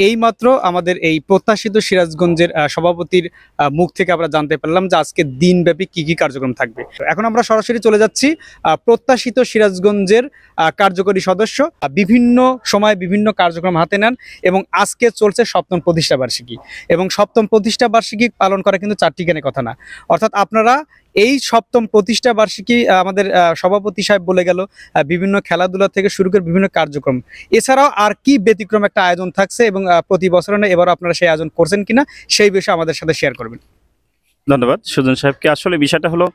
এইমাত্র আমাদের এই প্রত্যাশিত সিরাজগঞ্জের সভাপতির মুখ থেকে আমরা জানতে পারলাম যে আজকে দিনব্যাপী কি কি কার্যক্রম থাকবে। এখন আমরা সরাসরি চলে যাচ্ছি প্রত্যাশিত সিরাজগঞ্জের কার্যকরী সদস্য বিভিন্ন সময় বিভিন্ন কার্যক্রম হাতে নেন এবং আজকে চলছে সপ্তম প্রতিষ্ঠা বার্ষিকী এবং সপ্তম প্রতিষ্ঠা বার্ষিকী পালন করা কিন্তু চারটিখানি কথা না। অর্থাৎ আপনারা এই সপ্তম প্রতিষ্ঠা বার্ষিকী আমাদের সভাপতি সাহেব বলে গেল বিভিন্ন খেলাধুলা থেকে শুরু করে বিভিন্ন কার্যক্রম, এছাড়াও আর কি ব্যতিক্রম একটা আয়োজন থাকছে এবং প্রতি বছর না এবার আপনারা সেই আয়োজন করছেন কিনা সেই বিষয়ে আমাদের সাথে শেয়ার করবেন। ধন্যবাদ সুজন সাহেবকে। আসলে বিষয়টা হলো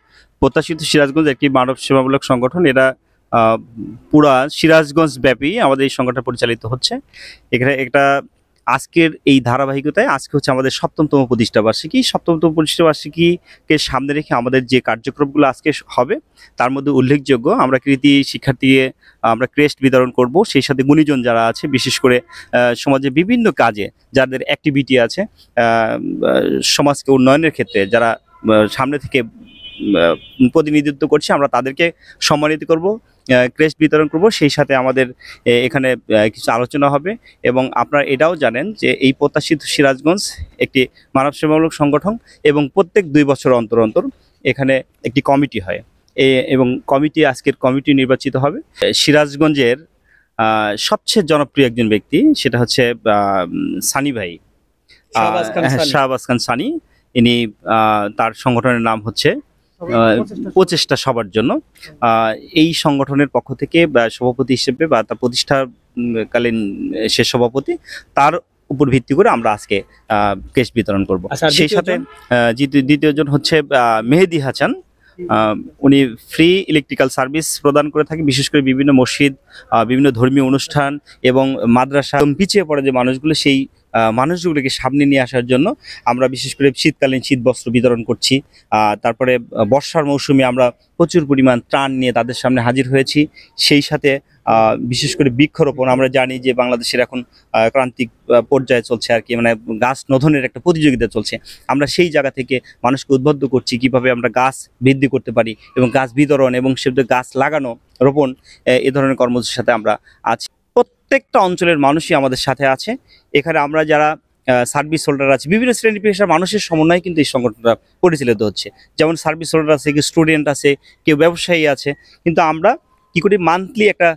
প্রত্যাশিত সিরাজগঞ্জ একটি মানব সেবামূলক সংগঠন। এরা পুরা সিরাজগঞ্জ ব্যাপী আমাদের এই সংগঠন পরিচালিত হচ্ছে। এখানে একটা আজকের এই ধারাবাহিকতায় আজকে হচ্ছে আমাদের সপ্তমতম প্রতিষ্ঠা বার্ষিকী। সপ্তমতম প্রতিষ্ঠা বার্ষিকীকে সামনে রেখে আমাদের যে কার্যক্রমগুলো আজকে হবে তার মধ্যে উল্লেখযোগ্য আমরা কৃতি শিক্ষার্থী আমরা ক্রেস্ট বিতরণ করব। সেই সাথে গুণীজন যারা আছে বিশেষ করে সমাজে বিভিন্ন কাজে যাদের অ্যাক্টিভিটি আছে সমাজকে উন্নয়নের ক্ষেত্রে যারা সামনে থেকে প্রতিনিধিত্ব করছে আমরা তাদেরকে সম্মানিত করব, ক্রেস্ট বিতরণ করব। সেই সাথে আমাদের এখানে কিছু আলোচনা হবে এবং আপনারা এটাও জানেন যে এই প্রত্যাশিত সিরাজগঞ্জ একটি মানব সেবামূলক সংগঠন এবং প্রত্যেক 2 বছর অন্তর অন্তর এখানে একটি কমিটি হয় এবং আজকের কমিটি নির্বাচিত হবে। সিরাজগঞ্জের সবচেয়ে জনপ্রিয় একজন ব্যক্তি সেটা হচ্ছে সানি ভাই, শাহবাজ খান সানি। ইনি তার সংগঠনের নাম হচ্ছে প্রচেষ্টা সবার জন্য। এই সংগঠনের পক্ষ থেকে সভাপতি হিসেবে বা তার প্রতিষ্ঠাকালীন সে সভাপতি, তার উপর ভিত্তি করে আমরা আজকে ক্রেস্ট বিতরণ করব। সেই সাথে দ্বিতীয়জন হচ্ছে মেহেদি হাসান। উনি ফ্রি ইলেকট্রিক্যাল সার্ভিস প্রদান করে থাকে, বিশেষ করে বিভিন্ন মসজিদ, বিভিন্ন ধর্মীয় অনুষ্ঠান এবং মাদ্রাসা পিছিয়ে পড়ে যে মানুষগুলো সেই মানুষগুলোকে সামনে নিয়ে আসার জন্য আমরা বিশেষ করে শীতকালীন শীত বস্ত্র বিতরণ করছি। তারপরে বর্ষার মৌসুমে আমরা প্রচুর পরিমাণ ত্রাণ নিয়ে তাদের সামনে হাজির হয়েছি। সেই সাথে বিশেষ করে বৃক্ষরোপণ, আমরা জানি যে বাংলাদেশের এখন ক্রান্তিক পর্যায়ে চলছে আর কি, মানে গাছ নোধনের একটা প্রতিযোগিতা চলছে। আমরা সেই জায়গা থেকে মানুষকে উদ্বুদ্ধ করছি কিভাবে আমরা গাছ বৃদ্ধি করতে পারি এবং গাছ বিতরণ এবং সেটা গাছ লাগানো, রোপণ, এ ধরনের কর্মসূচির সাথে আমরা আছি। প্রত্যেকটা অঞ্চলের মানুষই আমাদের সাথে আছে। এখানে আমরা যারা সার্ভিস হোল্ডার আছে, বিভিন্ন শ্রেণী পেশার মানুষের সমন্বয়ে কিন্তু এই সংগঠনটা পরিচালিত হচ্ছে। যেমন সার্ভিস হোল্ডার আছে, কেউ স্টুডেন্ট আছে, কেউ ব্যবসায়ী আছে। কিন্তু আমরা কি করি, মান্থলি একটা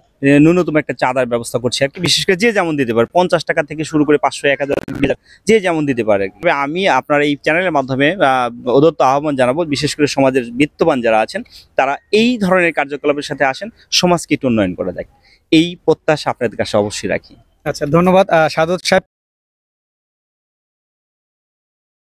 ন্যূনতম একটা চাঁদার ব্যবস্থা করছি আর কি। বিশেষ করে যে যেমন দিতে পারে, 50 টাকা থেকে শুরু করে 500, 1000, যে যেমন দিতে পারে। তবে আমি আপনার এই চ্যানেলের মাধ্যমে উদাত্ত আহ্বান জানাবো, বিশেষ করে সমাজের বিত্তবান যারা আছেন তারা এই ধরনের কার্যকলাপের সাথে আসেন, সমাজকে একটু উন্নয়ন করা যায়। এই প্রত্যাশা আপনাদের কাছে অবশ্যই রাখি। আচ্ছা, ধন্যবাদ সাদত সাহেব।